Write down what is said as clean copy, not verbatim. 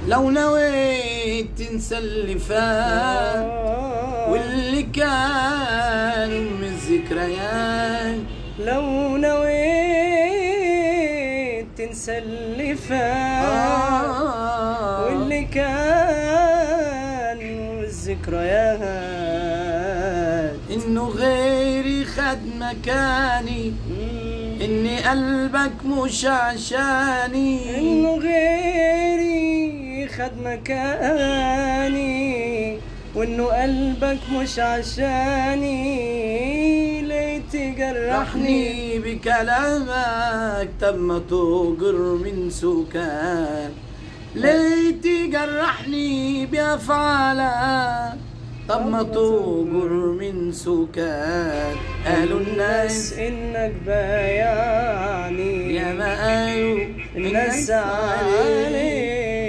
لو نويت تنسى اللي فات واللي كان من الذكريات، لو نويت تنسى اللي فات واللي كان من الذكريات، انه غيري خد مكاني، اني قلبك مش عشاني، انه غيري خد مكاني، وانه قلبك مش عشاني. ليه تجرحني بكلامك طب ما تجر من سكان، ليه تجرحني بأفعالك طب ما تجر من سكان. قالوا الناس انك بايعني، يا ما قالوا الناس عليك